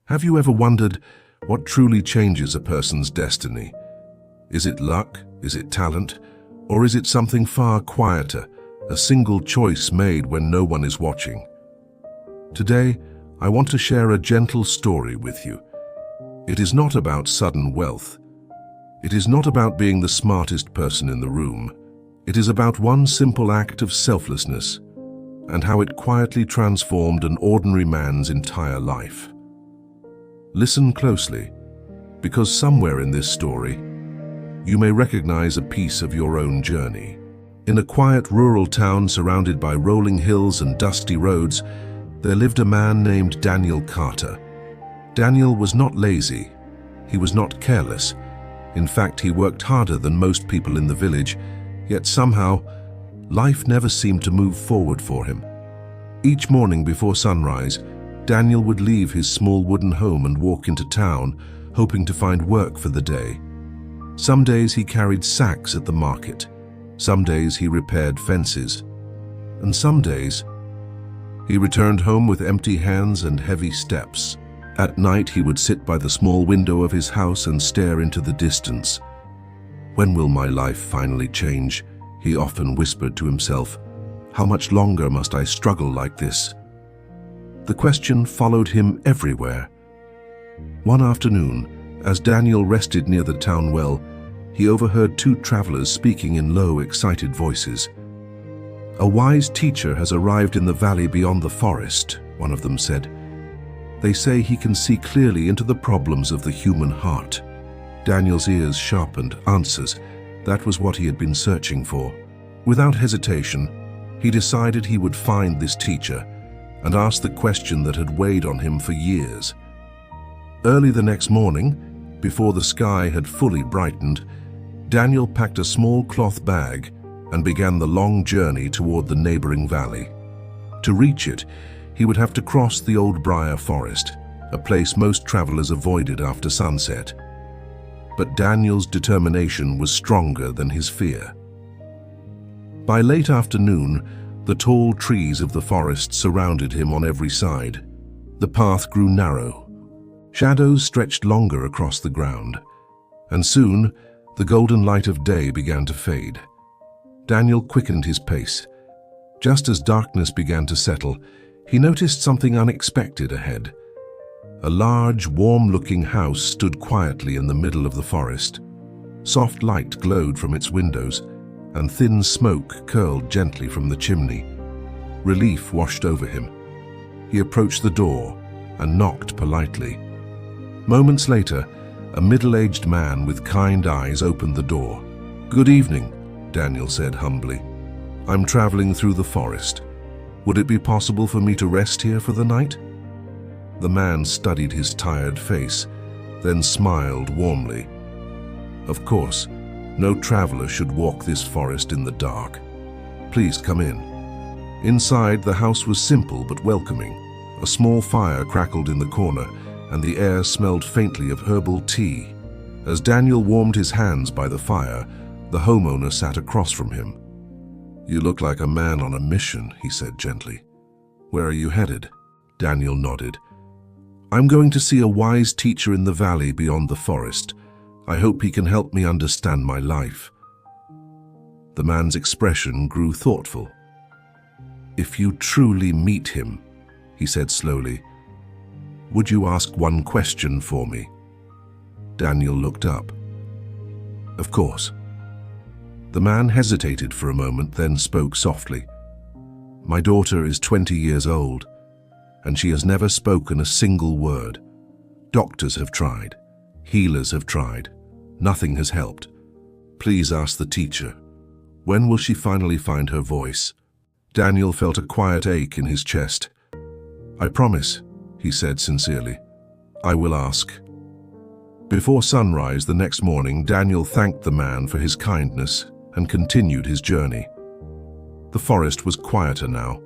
Have you ever wondered what truly changes a person's destiny? Is it luck? Is it talent? Or is it something far quieter, a single choice made when no one is watching? Today, I want to share a gentle story with you. It is not about sudden wealth. It is not about being the smartest person in the room. It is about one simple act of selflessness and how it quietly transformed an ordinary man's entire life. Listen closely, because somewhere in this story, you may recognize a piece of your own journey. In a quiet rural town surrounded by rolling hills and dusty roads, there lived a man named Daniel Carter. Daniel was not lazy. He was not careless. In fact, he worked harder than most people in the village, yet somehow, life never seemed to move forward for him. Each morning before sunrise, Daniel would leave his small wooden home and walk into town, hoping to find work for the day. Some days he carried sacks at the market. Some days he repaired fences. And some days, he returned home with empty hands and heavy steps. At night, he would sit by the small window of his house and stare into the distance. "When will my life finally change?" he often whispered to himself. "How much longer must I struggle like this?" The question followed him everywhere. One afternoon, as Daniel rested near the town well, he overheard two travelers speaking in low, excited voices. "A wise teacher has arrived in the valley beyond the forest," one of them said. "They say he can see clearly into the problems of the human heart." Daniel's ears sharpened. Answers. That was what he had been searching for. Without hesitation, he decided he would find this teacher and ask the question that had weighed on him for years. Early the next morning, before the sky had fully brightened, Daniel packed a small cloth bag and began the long journey toward the neighboring valley. To reach it, he would have to cross the old briar forest, a place most travelers avoided after sunset. But Daniel's determination was stronger than his fear. By late afternoon, the tall trees of the forest surrounded him on every side. The path grew narrow. Shadows stretched longer across the ground, and soon the golden light of day began to fade. Daniel quickened his pace. Just as darkness began to settle, he noticed something unexpected ahead. A large, warm-looking house stood quietly in the middle of the forest. Soft light glowed from its windows, and thin smoke curled gently from the chimney. Relief washed over him. He approached the door and knocked politely. Moments later, a middle-aged man with kind eyes opened the door. "Good evening," Daniel said humbly. "I'm traveling through the forest. Would it be possible for me to rest here for the night?" The man studied his tired face, then smiled warmly. "Of course. No traveler should walk this forest in the dark. Please come in." Inside, the house was simple but welcoming. A small fire crackled in the corner, and the air smelled faintly of herbal tea. As Daniel warmed his hands by the fire, the homeowner sat across from him. "You look like a man on a mission," he said gently. "Where are you headed?" Daniel nodded. "I'm going to see a wise teacher in the valley beyond the forest. I hope he can help me understand my life." The man's expression grew thoughtful. "If you truly meet him," he said slowly, "would you ask one question for me?" Daniel looked up. "Of course." The man hesitated for a moment, then spoke softly. "My daughter is 20 years old, and she has never spoken a single word. Doctors have tried. Healers have tried. Nothing has helped. Please ask the teacher. When will she finally find her voice?" Daniel felt a quiet ache in his chest. "I promise," he said sincerely. "I will ask." Before sunrise the next morning, Daniel thanked the man for his kindness and continued his journey. The forest was quieter now.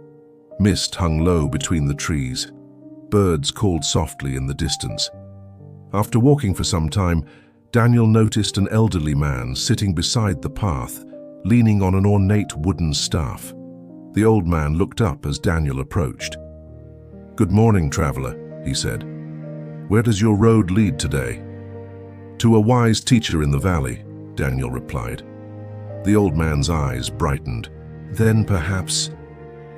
Mist hung low between the trees. Birds called softly in the distance. After walking for some time, Daniel noticed an elderly man sitting beside the path, leaning on an ornate wooden staff. The old man looked up as Daniel approached. "Good morning, traveler," he said. "Where does your road lead today?" "To a wise teacher in the valley," Daniel replied. The old man's eyes brightened. "Then perhaps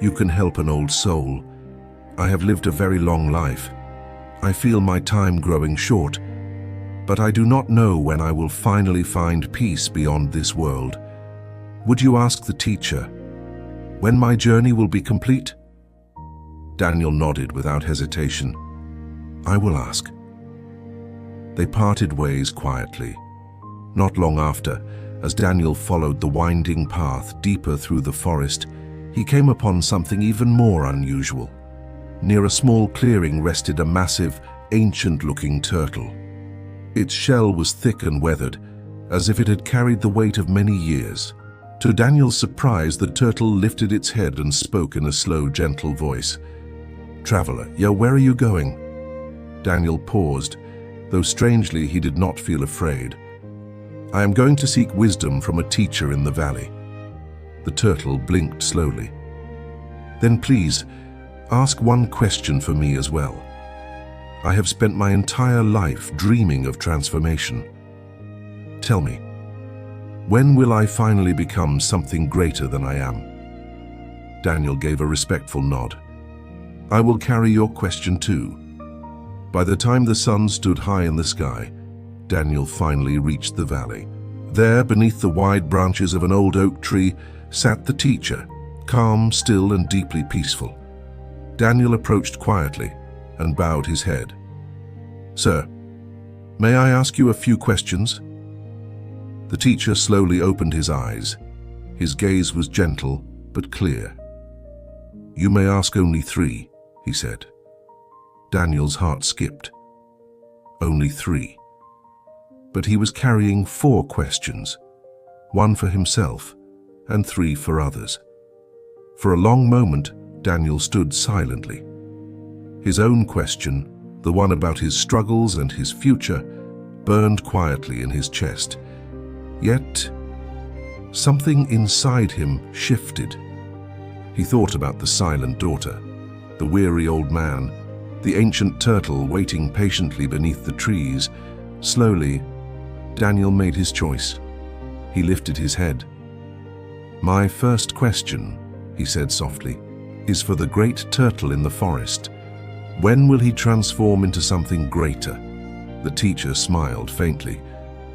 you can help an old soul. I have lived a very long life. I feel my time growing short, but I do not know when I will finally find peace beyond this world. Would you ask the teacher when my journey will be complete?" Daniel nodded without hesitation. "I will ask." They parted ways quietly. Not long after, as Daniel followed the winding path deeper through the forest, he came upon something even more unusual. Near a small clearing rested a massive, ancient-looking turtle. Its shell was thick and weathered, as if it had carried the weight of many years. To Daniel's surprise, the turtle lifted its head and spoke in a slow, gentle voice. "Traveler, where are you going?" Daniel paused, though strangely he did not feel afraid. "I am going to seek wisdom from a teacher in the valley." The turtle blinked slowly. "Then please, ask one question for me as well. I have spent my entire life dreaming of transformation. Tell me, when will I finally become something greater than I am?" Daniel gave a respectful nod. "I will carry your question too." By the time the sun stood high in the sky, Daniel finally reached the valley. There, beneath the wide branches of an old oak tree, sat the teacher, calm, still, and deeply peaceful. Daniel approached quietly and bowed his head. "Sir, may I ask you a few questions?" The teacher slowly opened his eyes. His gaze was gentle but clear. "You may ask only 3, he said. Daniel's heart skipped. Only 3. But he was carrying 4 questions, 1 for himself and 3 for others. For a long moment, Daniel stood silently. His own question, the one about his struggles and his future, burned quietly in his chest. Yet, something inside him shifted. He thought about the silent daughter, the weary old man, the ancient turtle waiting patiently beneath the trees. Slowly, Daniel made his choice. He lifted his head. "My first question," he said softly, "is for the great turtle in the forest. When will he transform into something greater?" The teacher smiled faintly.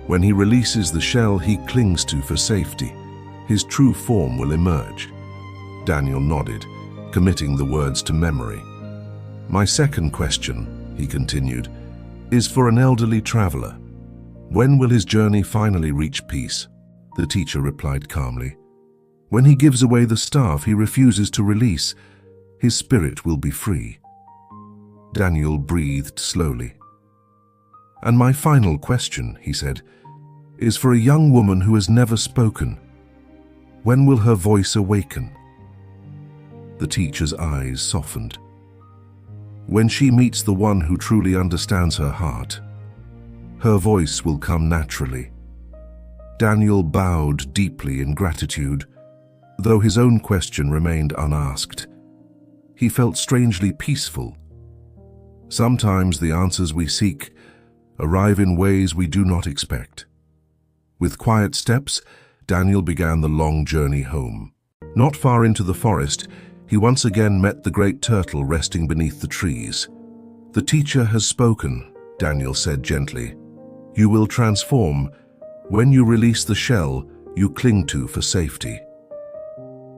"When he releases the shell he clings to for safety, his true form will emerge." Daniel nodded, committing the words to memory. "My second question," he continued, "is for an elderly traveler. When will his journey finally reach peace?" The teacher replied calmly. "When he gives away the staff he refuses to release, his spirit will be free." Daniel breathed slowly. "And my final question," he said, "is for a young woman who has never spoken. When will her voice awaken?" The teacher's eyes softened. "When she meets the one who truly understands her heart, her voice will come naturally." Daniel bowed deeply in gratitude, though his own question remained unasked. He felt strangely peaceful. Sometimes the answers we seek arrive in ways we do not expect. With quiet steps, Daniel began the long journey home. Not far into the forest, he once again met the great turtle resting beneath the trees. "The teacher has spoken," Daniel said gently. "You will transform. When you release the shell you cling to for safety."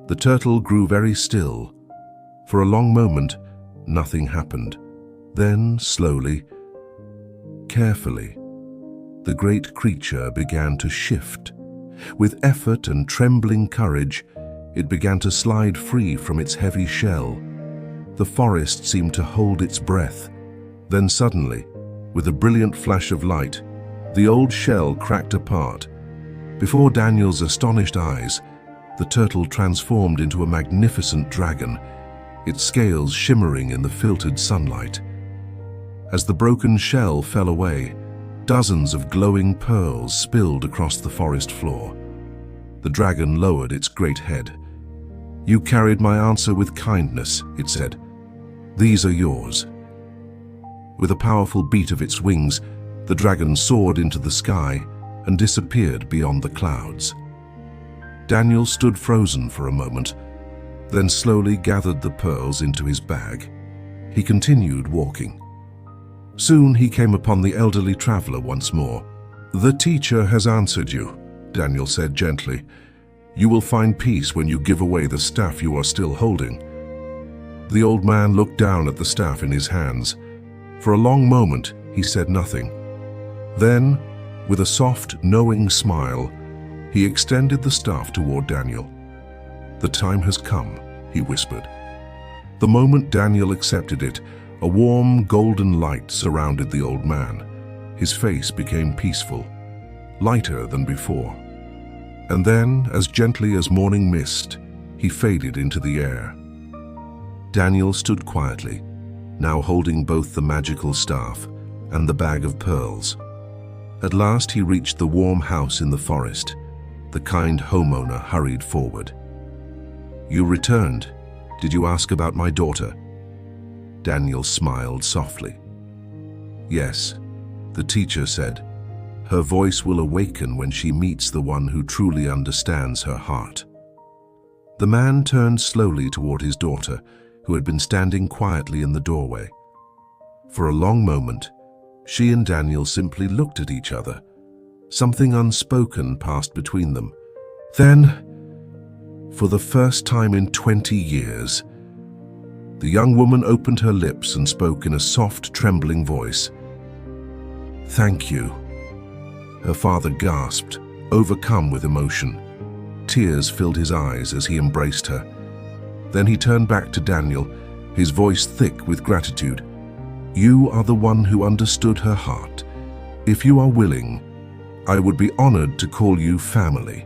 The turtle grew very still. For a long moment, nothing happened. Then, slowly, carefully, the great creature began to shift. With effort and trembling courage, it began to slide free from its heavy shell. The forest seemed to hold its breath. Then suddenly, with a brilliant flash of light, the old shell cracked apart. Before Daniel's astonished eyes, the turtle transformed into a magnificent dragon, its scales shimmering in the filtered sunlight. As the broken shell fell away, dozens of glowing pearls spilled across the forest floor. The dragon lowered its great head. "You carried my answer with kindness," it said. "These are yours." With a powerful beat of its wings, the dragon soared into the sky and disappeared beyond the clouds. Daniel stood frozen for a moment, then slowly gathered the pearls into his bag. He continued walking. Soon he came upon the elderly traveler once more. "The teacher has answered you," Daniel said gently. "You will find peace when you give away the staff you are still holding." The old man looked down at the staff in his hands. For a long moment, he said nothing. Then, with a soft, knowing smile, he extended the staff toward Daniel. "The time has come," he whispered. The moment Daniel accepted it, a warm, golden light surrounded the old man. His face became peaceful, lighter than before. And then, as gently as morning mist, he faded into the air. Daniel stood quietly, now holding both the magical staff and the bag of pearls. At last he reached the warm house in the forest. The kind homeowner hurried forward. "You returned. Did you ask about my daughter?" Daniel smiled softly. "Yes," the teacher said. "Her voice will awaken when she meets the one who truly understands her heart." The man turned slowly toward his daughter, who had been standing quietly in the doorway. For a long moment, she and Daniel simply looked at each other. Something unspoken passed between them. Then, for the first time in 20 years, the young woman opened her lips and spoke in a soft, trembling voice. "Thank you." Her father gasped, overcome with emotion. Tears filled his eyes as he embraced her. Then he turned back to Daniel, his voice thick with gratitude. "You are the one who understood her heart. If you are willing, I would be honored to call you family."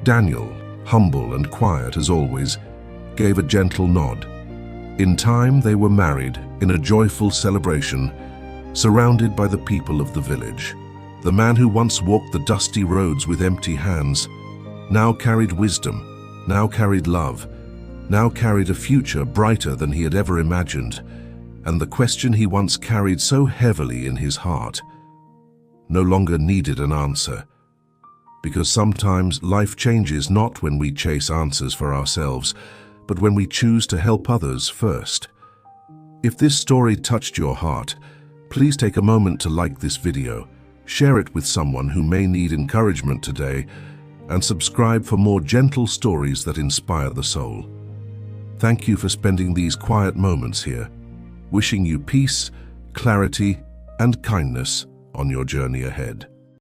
Daniel, humble and quiet as always, gave a gentle nod. In time they were married in a joyful celebration, surrounded by the people of the village. The man who once walked the dusty roads with empty hands now carried wisdom, now carried love, now carried a future brighter than he had ever imagined, and the question he once carried so heavily in his heart no longer needed an answer. Because sometimes life changes not when we chase answers for ourselves, but when we choose to help others first. If this story touched your heart, please take a moment to like this video, share it with someone who may need encouragement today, and subscribe for more gentle stories that inspire the soul. Thank you for spending these quiet moments here. Wishing you peace, clarity, and kindness on your journey ahead.